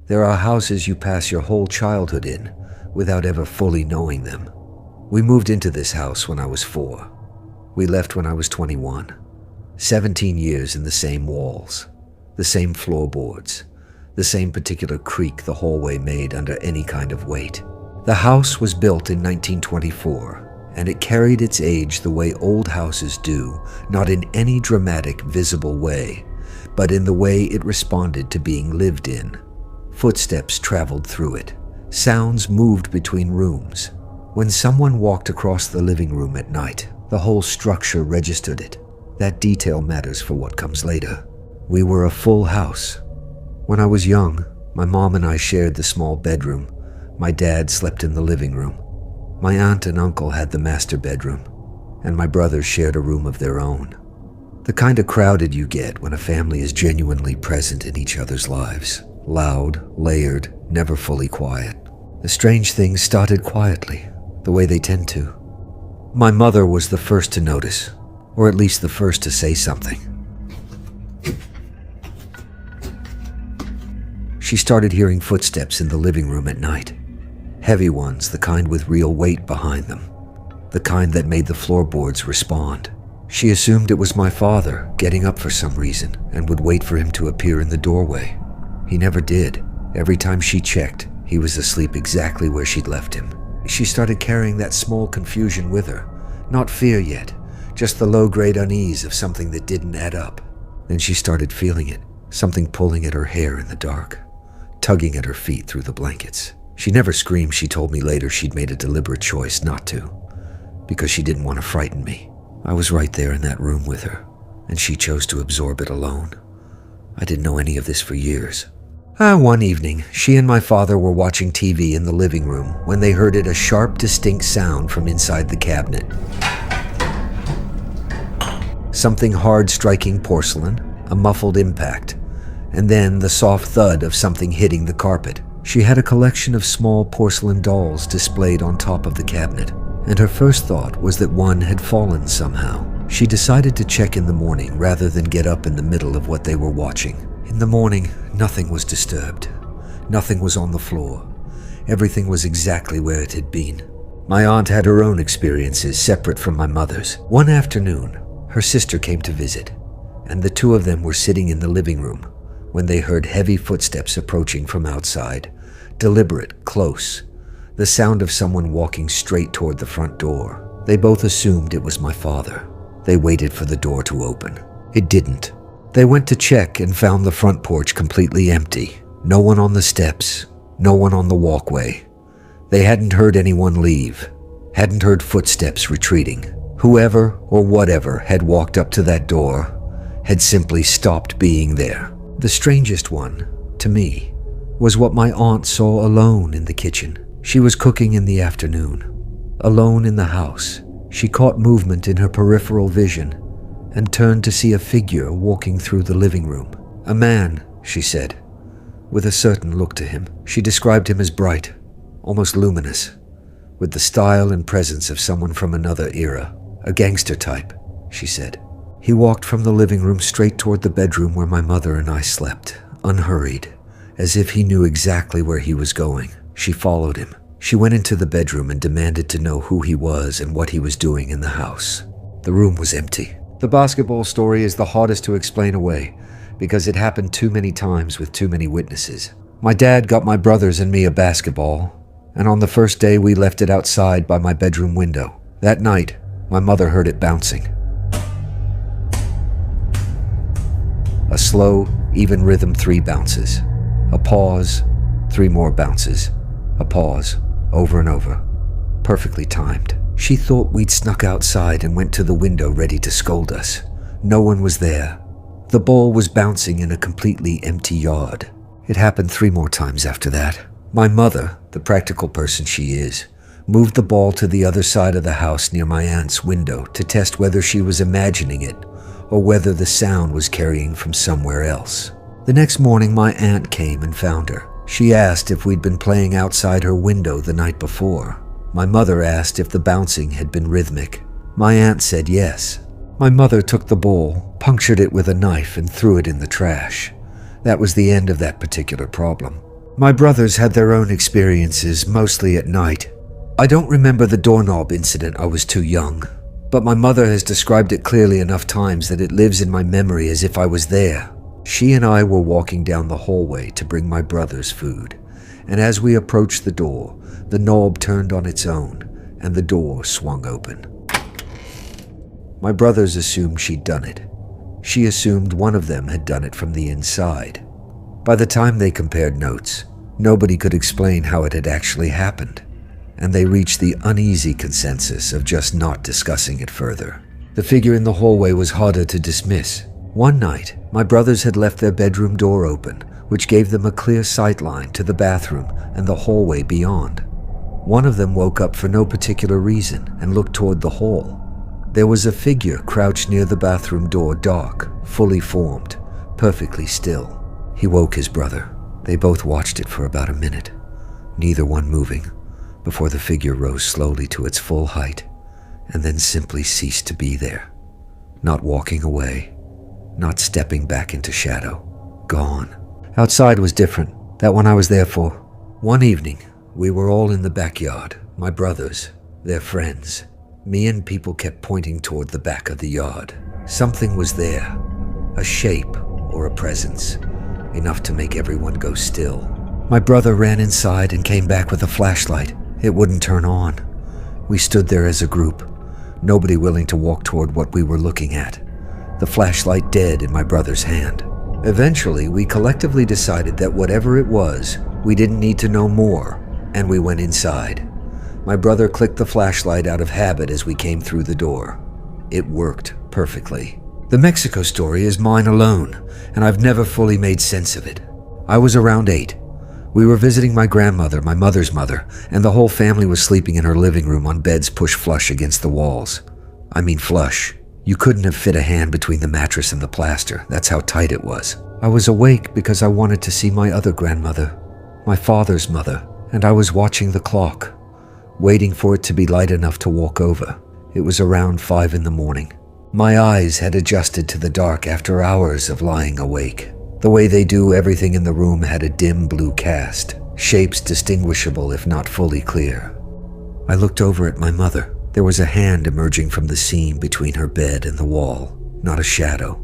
There are houses you pass your whole childhood in without ever fully knowing them. We moved into this house when I was 4. We left when I was 21. 17 years in the same walls, the same floorboards, the same particular creak the hallway made under any kind of weight. The house was built in 1924, and it carried its age the way old houses do, not in any dramatic, visible way, but in the way it responded to being lived in. Footsteps traveled through it. Sounds moved between rooms. When someone walked across the living room at night, the whole structure registered it. That detail matters for what comes later. We were a full house. When I was young, my mom and I shared the small bedroom. My dad slept in the living room. My aunt and uncle had the master bedroom, and my brothers shared a room of their own. The kind of crowded you get when a family is genuinely present in each other's lives. Loud, layered, never fully quiet. The strange things started quietly, the way they tend to. My mother was the first to notice, or at least the first to say something. She started hearing footsteps in the living room at night. Heavy ones, the kind with real weight behind them. The kind that made the floorboards respond. She assumed it was my father getting up for some reason and would wait for him to appear in the doorway. He never did. Every time she checked, he was asleep exactly where she'd left him. She started carrying that small confusion with her. Not fear yet, just the low-grade unease of something that didn't add up. Then she started feeling it, something pulling at her hair in the dark, tugging at her feet through the blankets. She never screamed. She told me later she'd made a deliberate choice not to, because she didn't want to frighten me. I was right there in that room with her, and she chose to absorb it alone. I didn't know any of this for years. One evening, she and my father were watching TV in the living room when they heard a sharp, distinct sound from inside the cabinet. Something hard striking porcelain, a muffled impact, and then the soft thud of something hitting the carpet. She had a collection of small porcelain dolls displayed on top of the cabinet, and her first thought was that one had fallen somehow. She decided to check in the morning rather than get up in the middle of what they were watching. In the morning, nothing was disturbed. Nothing was on the floor. Everything was exactly where it had been. My aunt had her own experiences separate from my mother's. One afternoon, her sister came to visit, and the two of them were sitting in the living room when they heard heavy footsteps approaching from outside. Deliberate, close. The sound of someone walking straight toward the front door. They both assumed it was my father. They waited for the door to open. It didn't. They went to check and found the front porch completely empty. No one on the steps, no one on the walkway. They hadn't heard anyone leave, hadn't heard footsteps retreating. Whoever or whatever had walked up to that door had simply stopped being there. The strangest one, to me, was what my aunt saw alone in the kitchen. She was cooking in the afternoon. Alone in the house, she caught movement in her peripheral vision and turned to see a figure walking through the living room. A man, she said, with a certain look to him. She described him as bright, almost luminous, with the style and presence of someone from another era. A gangster type, she said. He walked from the living room straight toward the bedroom where my mother and I slept, unhurried, as if he knew exactly where he was going. She followed him. She went into the bedroom and demanded to know who he was and what he was doing in the house. The room was empty. The basketball story is the hardest to explain away because it happened too many times with too many witnesses. My dad got my brothers and me a basketball, and on the first day we left it outside by my bedroom window. That night, my mother heard it bouncing. A slow, even rhythm, 3 bounces. A pause, 3 more bounces. A pause, over and over. Perfectly timed. She thought we'd snuck outside and went to the window ready to scold us. No one was there. The ball was bouncing in a completely empty yard. It happened 3 more times after that. My mother, the practical person she is, moved the ball to the other side of the house near my aunt's window to test whether she was imagining it or whether the sound was carrying from somewhere else. The next morning, my aunt came and found her. She asked if we'd been playing outside her window the night before. My mother asked if the bouncing had been rhythmic. My aunt said yes. My mother took the ball, punctured it with a knife, and threw it in the trash. That was the end of that particular problem. My brothers had their own experiences, mostly at night. I don't remember the doorknob incident, I was too young, but my mother has described it clearly enough times that it lives in my memory as if I was there. She and I were walking down the hallway to bring my brothers food, and as we approached the door, the knob turned on its own, and the door swung open. My brothers assumed she'd done it. She assumed one of them had done it from the inside. By the time they compared notes, nobody could explain how it had actually happened, and they reached the uneasy consensus of just not discussing it further. The figure in the hallway was harder to dismiss. One night, my brothers had left their bedroom door open, which gave them a clear sightline to the bathroom and the hallway beyond. One of them woke up for no particular reason and looked toward the hall. There was a figure crouched near the bathroom door, dark, fully formed, perfectly still. He woke his brother. They both watched it for about a minute, neither one moving, before the figure rose slowly to its full height and then simply ceased to be there. Not walking away, not stepping back into shadow. Gone. Outside was different. That one I was there for. One evening, we were all in the backyard. My brothers, their friends. Me and people kept pointing toward the back of the yard. Something was there. A shape or a presence. Enough to make everyone go still. My brother ran inside and came back with a flashlight. It wouldn't turn on. We stood there as a group, nobody willing to walk toward what we were looking at. The flashlight dead in my brother's hand. Eventually, we collectively decided that whatever it was, we didn't need to know more, and we went inside. My brother clicked the flashlight out of habit as we came through the door. It worked perfectly. The Mexico story is mine alone, and I've never fully made sense of it. I was around 8. We were visiting my grandmother, my mother's mother, and the whole family was sleeping in her living room on beds pushed flush against the walls. I mean flush. You couldn't have fit a hand between the mattress and the plaster. That's how tight it was. I was awake because I wanted to see my other grandmother, my father's mother, and I was watching the clock, waiting for it to be light enough to walk over. It was around 5 in the morning. My eyes had adjusted to the dark after hours of lying awake. The way they do, everything in the room had a dim blue cast, shapes distinguishable if not fully clear. I looked over at my mother. There was a hand emerging from the seam between her bed and the wall. Not a shadow,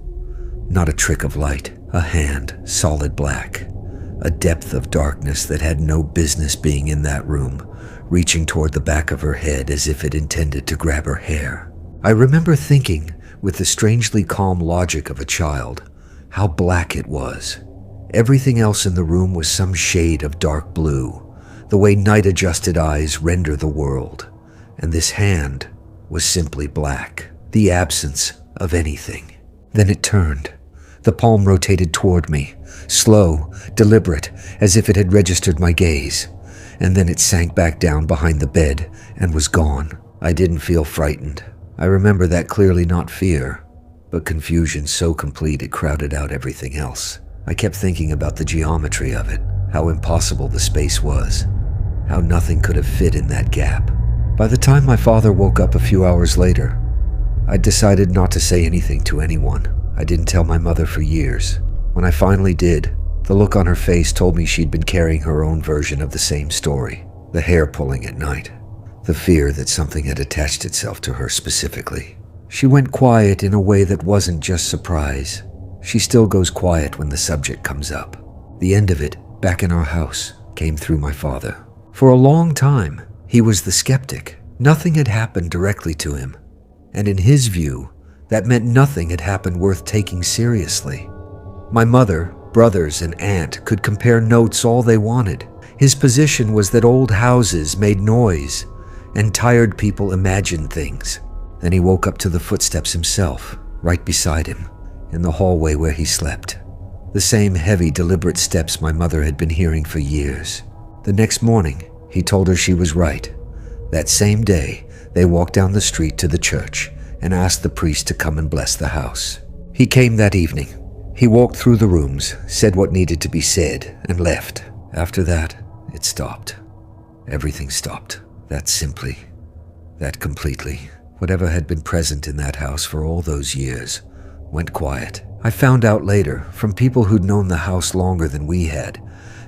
not a trick of light. A hand, solid black. A depth of darkness that had no business being in that room, reaching toward the back of her head as if it intended to grab her hair. I remember thinking, with the strangely calm logic of a child, how black it was. Everything else in the room was some shade of dark blue, the way night-adjusted eyes render the world. And this hand was simply black, the absence of anything. Then it turned. The palm rotated toward me, slow, deliberate, as if it had registered my gaze. And then it sank back down behind the bed and was gone. I didn't feel frightened. I remember that clearly, not fear, but confusion so complete it crowded out everything else. I kept thinking about the geometry of it, how impossible the space was, how nothing could have fit in that gap. By the time my father woke up a few hours later, I'd decided not to say anything to anyone. I didn't tell my mother for years. When I finally did, the look on her face told me she'd been carrying her own version of the same story, the hair pulling at night, the fear that something had attached itself to her specifically. She went quiet in a way that wasn't just surprise. She still goes quiet when the subject comes up. The end of it, back in our house, came through my father. For a long time, he was the skeptic. Nothing had happened directly to him, and in his view, that meant nothing had happened worth taking seriously. My mother, brothers, and aunt could compare notes all they wanted. His position was that old houses made noise, and tired people imagined things. Then he woke up to the footsteps himself, right beside him, in the hallway where he slept. The same heavy, deliberate steps my mother had been hearing for years. The next morning, he told her she was right. That same day, they walked down the street to the church and asked the priest to come and bless the house. He came that evening. He walked through the rooms, said what needed to be said, and left. After that, it stopped. Everything stopped. That simply. That completely. Whatever had been present in that house for all those years went quiet. I found out later, from people who'd known the house longer than we had,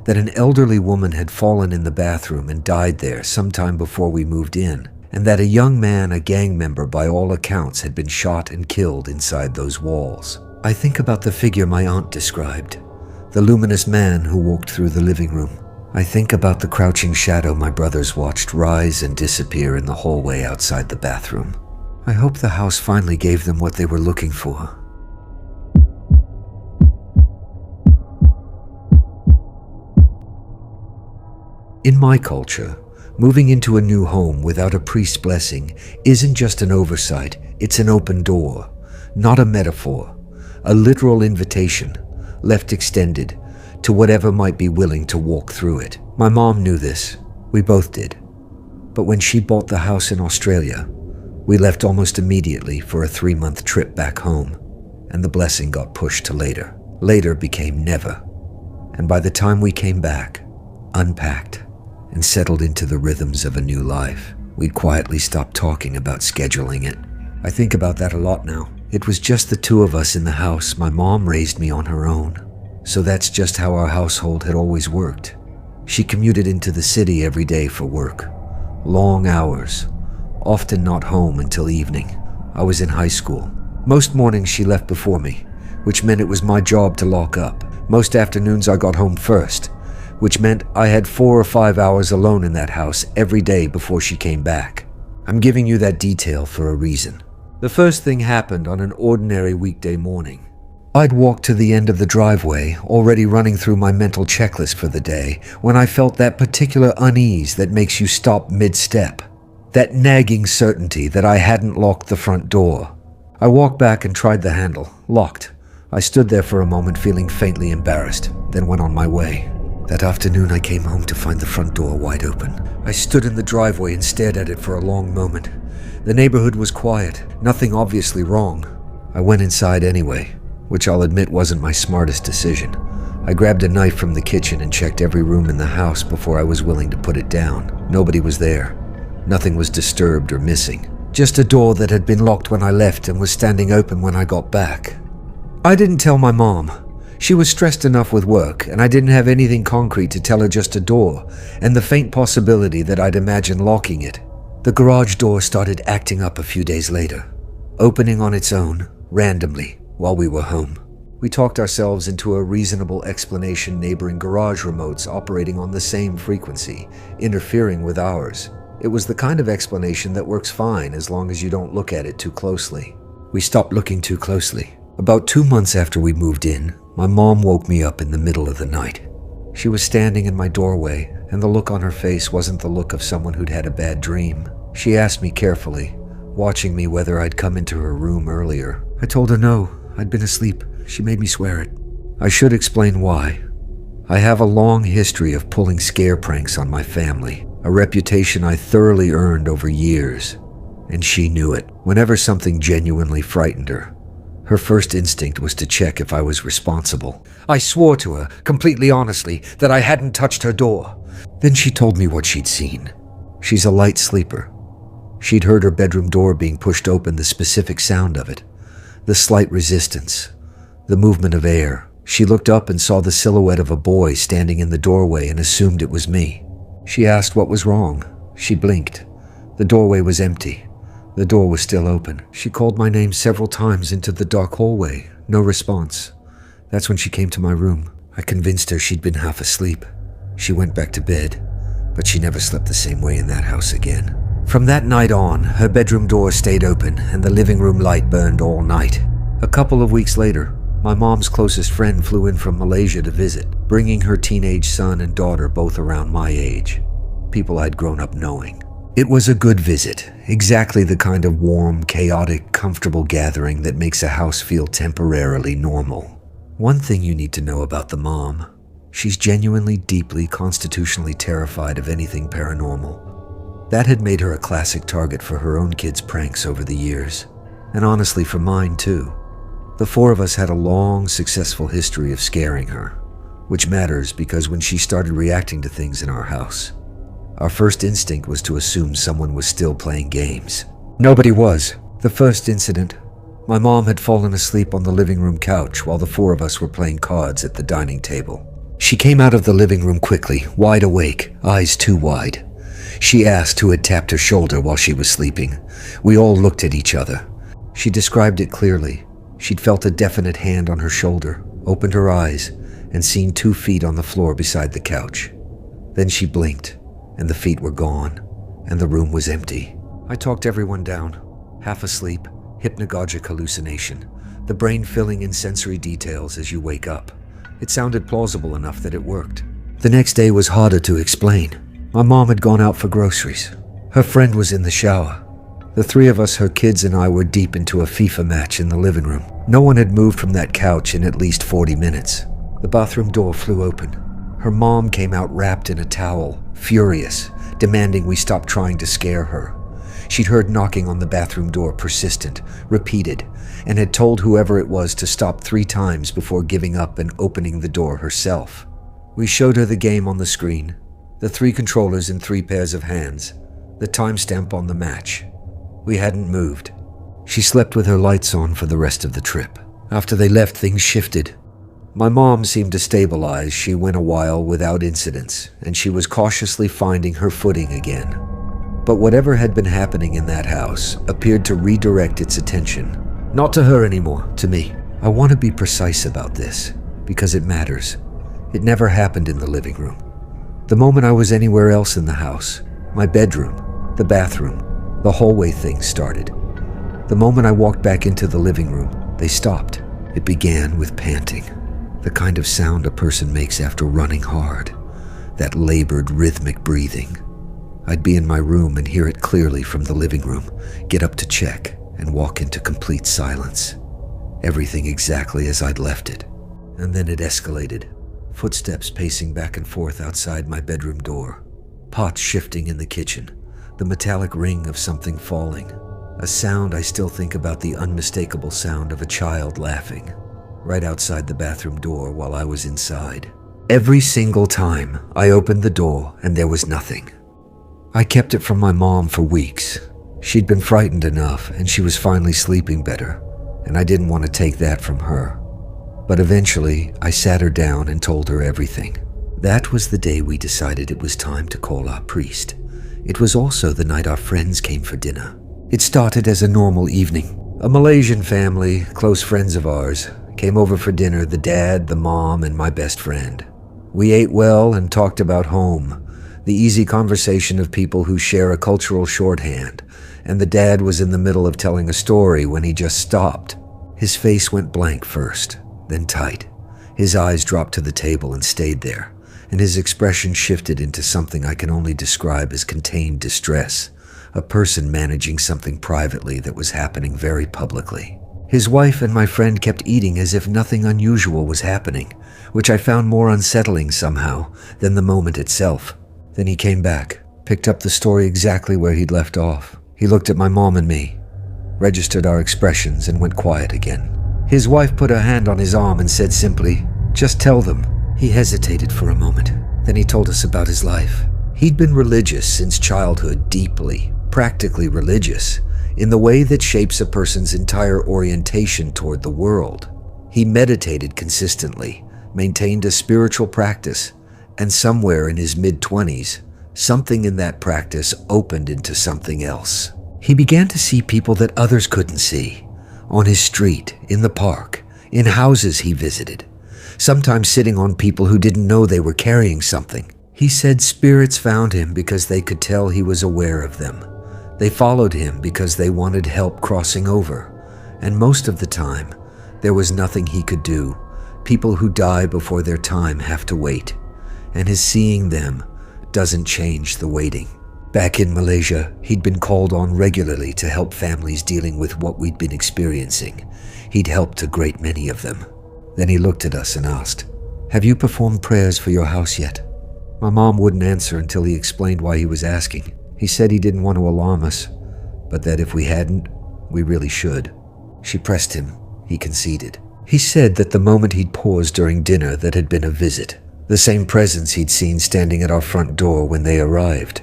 that an elderly woman had fallen in the bathroom and died there sometime before we moved in, and that a young man, a gang member by all accounts, had been shot and killed inside those walls. I think about the figure my aunt described, the luminous man who walked through the living room. I think about the crouching shadow my brothers watched rise and disappear in the hallway outside the bathroom. I hope the house finally gave them what they were looking for. In my culture, moving into a new home without a priest's blessing isn't just an oversight, it's an open door, not a metaphor, a literal invitation, left extended to whatever might be willing to walk through it. My mom knew this. We both did. But when she bought the house in Australia, we left almost immediately for a 3-month trip back home, and the blessing got pushed to later. Later became never. And by the time we came back, unpacked, and settled into the rhythms of a new life, we'd quietly stopped talking about scheduling it. I think about that a lot now. It was just the two of us in the house. My mom raised me on her own, so that's just how our household had always worked. She commuted into the city every day for work. Long hours, often not home until evening. I was in high school. Most mornings she left before me, which meant it was my job to lock up. Most afternoons I got home first, which meant I had 4 or 5 hours alone in that house every day before she came back. I'm giving you that detail for a reason. The first thing happened on an ordinary weekday morning. I'd walked to the end of the driveway, already running through my mental checklist for the day, when I felt that particular unease that makes you stop mid-step. That nagging certainty that I hadn't locked the front door. I walked back and tried the handle. Locked. I stood there for a moment feeling faintly embarrassed, then went on my way. That afternoon I came home to find the front door wide open. I stood in the driveway and stared at it for a long moment. The neighborhood was quiet, nothing obviously wrong. I went inside anyway, which I'll admit wasn't my smartest decision. I grabbed a knife from the kitchen and checked every room in the house before I was willing to put it down. Nobody was there. Nothing was disturbed or missing. Just a door that had been locked when I left and was standing open when I got back. I didn't tell my mom. She was stressed enough with work, and I didn't have anything concrete to tell her, just a door, and the faint possibility that I'd imagine locking it. The garage door started acting up a few days later, opening on its own, randomly, while we were home. We talked ourselves into a reasonable explanation, neighboring garage remotes operating on the same frequency, interfering with ours. It was the kind of explanation that works fine as long as you don't look at it too closely. We stopped looking too closely. About 2 months after we moved in, my mom woke me up in the middle of the night. She was standing in my doorway, and the look on her face wasn't the look of someone who'd had a bad dream. She asked me carefully, watching me, whether I'd come into her room earlier. I told her no, I'd been asleep. She made me swear it. I should explain why. I have a long history of pulling scare pranks on my family, a reputation I thoroughly earned over years, and she knew it. Whenever something genuinely frightened her, her first instinct was to check if I was responsible. I swore to her, completely honestly, that I hadn't touched her door. Then she told me what she'd seen. She's a light sleeper. She'd heard her bedroom door being pushed open, the specific sound of it, the slight resistance, the movement of air. She looked up and saw the silhouette of a boy standing in the doorway and assumed it was me. She asked what was wrong. She blinked. The doorway was empty. The door was still open. She called my name several times into the dark hallway. No response. That's when she came to my room. I convinced her she'd been half asleep. She went back to bed, but she never slept the same way in that house again. From that night on, her bedroom door stayed open and the living room light burned all night. A couple of weeks later, my mom's closest friend flew in from Malaysia to visit, bringing her teenage son and daughter, both around my age, people I'd grown up knowing. It was a good visit, exactly the kind of warm, chaotic, comfortable gathering that makes a house feel temporarily normal. One thing you need to know about the mom: she's genuinely, deeply, constitutionally terrified of anything paranormal. That had made her a classic target for her own kids' pranks over the years, and honestly for mine too. The four of us had a long, successful history of scaring her, which matters because when she started reacting to things in our house, our first instinct was to assume someone was still playing games. Nobody was. The first incident, my mom had fallen asleep on the living room couch while the four of us were playing cards at the dining table. She came out of the living room quickly, wide awake, eyes too wide. She asked who had tapped her shoulder while she was sleeping. We all looked at each other. She described it clearly. She'd felt a definite hand on her shoulder, opened her eyes, and seen 2 feet on the floor beside the couch. Then she blinked, and the feet were gone, and the room was empty. I talked everyone down. Half asleep, hypnagogic hallucination, the brain filling in sensory details as you wake up. It sounded plausible enough that it worked. The next day was harder to explain. My mom had gone out for groceries. Her friend was in the shower. The 3 of us, her kids and I, were deep into a FIFA match in the living room. No one had moved from that couch in at least 40 minutes. The bathroom door flew open. Her mom came out wrapped in a towel, furious, demanding we stop trying to scare her. She'd heard knocking on the bathroom door, persistent, repeated, and had told whoever it was to stop 3 times before giving up and opening the door herself. We showed her the game on the screen, the 3 controllers in 3 pairs of hands, the timestamp on the match. We hadn't moved. She slept with her lights on for the rest of the trip. After they left, things shifted. My mom seemed to stabilize. She went a while without incidents, and she was cautiously finding her footing again. But whatever had been happening in that house appeared to redirect its attention. Not to her anymore, to me. I want to be precise about this, because it matters. It never happened in the living room. The moment I was anywhere else in the house, my bedroom, the bathroom, the hallway, things started. The moment I walked back into the living room, they stopped. It began with panting, the kind of sound a person makes after running hard, that labored, rhythmic breathing. I'd be in my room and hear it clearly from the living room, get up to check, and walk into complete silence. Everything exactly as I'd left it. And then it escalated. Footsteps pacing back and forth outside my bedroom door. Pots shifting in the kitchen. The metallic ring of something falling. A sound I still think about, the unmistakable sound of a child laughing, right outside the bathroom door while I was inside. Every single time I opened the door and there was nothing. I kept it from my mom for weeks. She'd been frightened enough, and she was finally sleeping better, and I didn't want to take that from her. But eventually, I sat her down and told her everything. That was the day we decided it was time to call our priest. It was also the night our friends came for dinner. It started as a normal evening. A Malaysian family, close friends of ours, came over for dinner, the dad, the mom, and my best friend. We ate well and talked about home, the easy conversation of people who share a cultural shorthand, and the dad was in the middle of telling a story when he just stopped. His face went blank first, then tight. His eyes dropped to the table and stayed there, and his expression shifted into something I can only describe as contained distress, a person managing something privately that was happening very publicly. His wife and my friend kept eating as if nothing unusual was happening, which I found more unsettling somehow than the moment itself. Then he came back, picked up the story exactly where he'd left off. He looked at my mom and me, registered our expressions, and went quiet again. His wife put her hand on his arm and said simply, "Just tell them." He hesitated for a moment. Then he told us about his life. He'd been religious since childhood, deeply, practically religious, in the way that shapes a person's entire orientation toward the world. He meditated consistently, maintained a spiritual practice, and somewhere in his mid-20s, something in that practice opened into something else. He began to see people that others couldn't see, on his street, in the park, in houses he visited, sometimes sitting on people who didn't know they were carrying something. He said spirits found him because they could tell he was aware of them. They followed him because they wanted help crossing over, and most of the time, there was nothing he could do. People who die before their time have to wait, and his seeing them doesn't change the waiting. Back in Malaysia, he'd been called on regularly to help families dealing with what we'd been experiencing. He'd helped a great many of them. Then he looked at us and asked, "Have you performed prayers for your house yet?" My mom wouldn't answer until he explained why he was asking. He said he didn't want to alarm us, but that if we hadn't, we really should. She pressed him. He conceded. He said that the moment he'd paused during dinner that had been a visit, the same presence he'd seen standing at our front door when they arrived.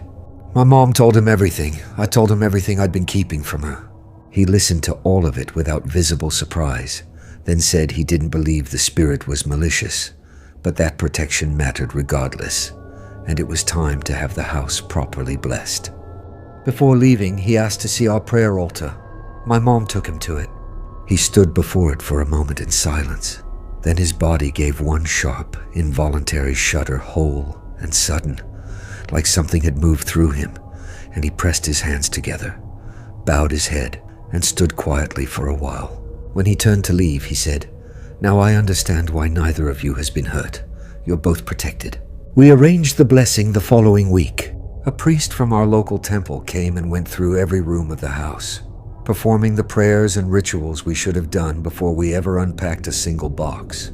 My mom told him everything. I told him everything I'd been keeping from her. He listened to all of it without visible surprise, then said he didn't believe the spirit was malicious, But that protection mattered regardless, and it was time to have the house properly blessed. Before leaving, he asked to see our prayer altar. My mom took him to it. He stood before it for a moment in silence. Then his body gave one sharp, involuntary shudder, whole and sudden, like something had moved through him, and he pressed his hands together, bowed his head, and stood quietly for a while. When he turned to leave, he said, "Now I understand why neither of you has been hurt. You're both protected." We arranged the blessing the following week. A priest from our local temple came and went through every room of the house, performing the prayers and rituals we should have done before we ever unpacked a single box.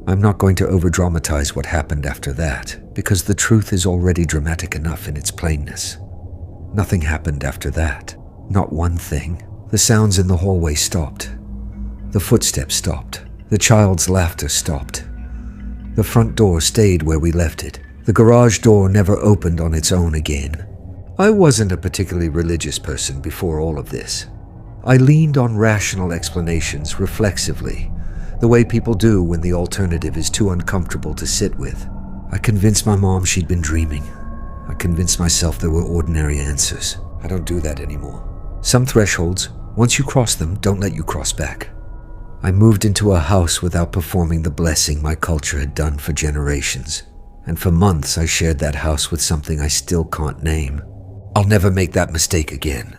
I'm not going to over-dramatize what happened after that, because the truth is already dramatic enough in its plainness. Nothing happened after that. Not one thing. The sounds in the hallway stopped. The footsteps stopped. The child's laughter stopped. The front door stayed where we left it. The garage door never opened on its own again. I wasn't a particularly religious person before all of this. I leaned on rational explanations reflexively, the way people do when the alternative is too uncomfortable to sit with. I convinced my mom she'd been dreaming. I convinced myself there were ordinary answers. I don't do that anymore. Some thresholds, once you cross them, don't let you cross back. I moved into a house without performing the blessing my culture had done for generations. And for months I shared that house with something I still can't name. I'll never make that mistake again.